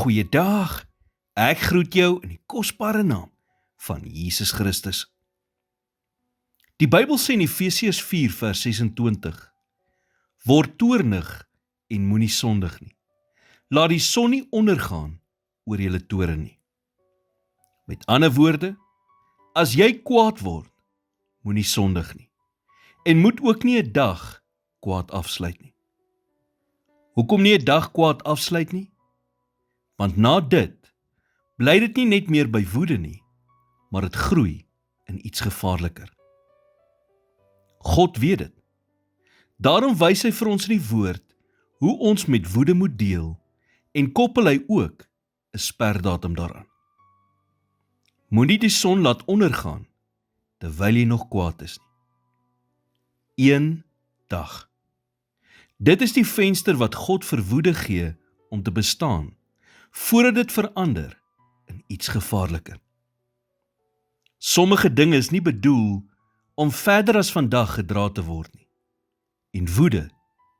Goeiedag, ek groet jou in die kosbare naam van Jesus Christus. Die Bybel sê in Efesiërs 4 vers 26, word toornig en moenie sondig nie. Laat die son nie ondergaan oor julle toorn nie. Met ander woorde, as jy kwaad word, moenie sondig nie. En moet ook nie 'n dag kwaad afsluit nie. Hoekom nie 'n dag kwaad afsluit nie? Want na dit, bly dit nie net meer by woede nie, maar dit groei in iets gevaarliker. God weet dit. Daarom wys hy vir ons in die woord hoe ons met woede moet deel en koppel hy ook 'n sperdatum daaraan. Moenie die son laat ondergaan terwyl jy nog kwaad is nie. 1 dag. Dit is die venster wat God vir woede gee om te bestaan, voordat dit verander in iets gevaarliker. Sommige dinge is nie bedoel om verder as vandag gedra te word nie. En woede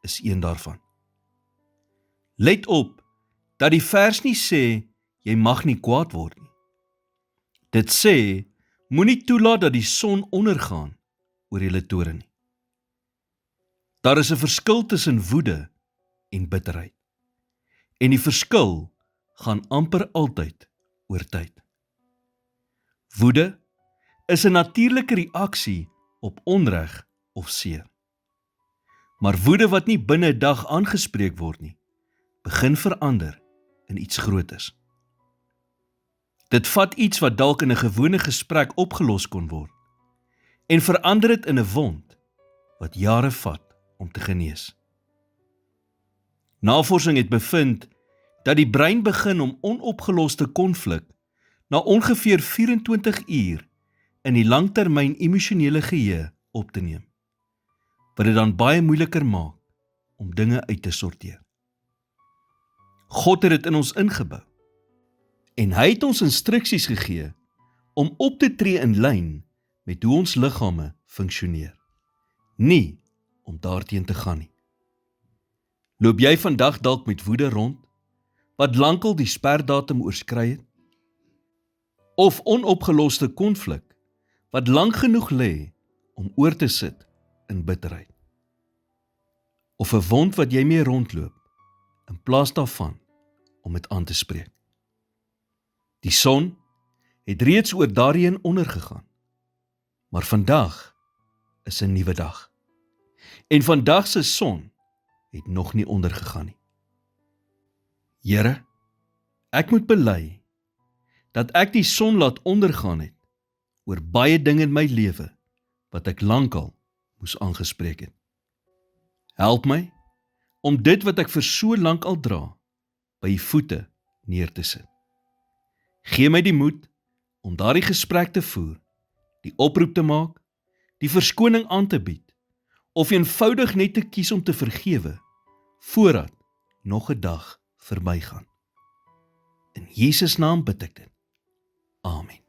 is een daarvan. Let op dat die vers nie sê jy mag nie kwaad word nie. Dit sê moenie toelaat dat die son ondergaan oor julle toorn nie. Daar is 'n verskil tussen woede en bitterheid. En die verskil gaan amper altyd oor tyd. Woede is 'n natuurlike reaksie op onreg of seer. Maar woede wat nie binne 'n dag aangespreek word nie, begin verander in iets groters. Dit vat iets wat dalk in 'n gewone gesprek opgelos kon word en verander dit in 'n wond wat jare vat om te genees. Navorsing het bevind dat die brein begin om onopgeloste konflik na ongeveer 24 uur in die langtermyn emosionele geheue op te neem, wat dit dan baie moeiliker maak om dinge uit te sorteer. God het dit in ons ingebou en hy het ons instruksies gegee om op te tree in lyn met hoe ons liggame funksioneer, nie om daarteen te gaan nie. Loop jy vandag dalk met woede rond, wat lankal die sperdatum oorskry het? Of onopgeloste konflik, wat lank genoeg lê om oor te sit in bitterheid? Of 'n wond wat jy mee rondloop, in plaas daarvan om dit aan te spreek? Die son het reeds oor daarheen ondergegaan, maar vandag is 'n nuwe dag. En vandag se son het nog nie ondergegaan nie. Here, ek moet bely dat ek die son laat ondergaan het oor baie dinge in my lewe wat ek lankal moes aangespreek het. Help my om dit wat ek vir so lank al dra, by u voete neer te sit. Gee my die moed om daardie gesprek te voer, die oproep te maak, die verskoning aan te bied, of eenvoudig net te kies om te vergewe, voordat nog 'n dag verbygaan. In Jesus naam bid ek dit. Amen.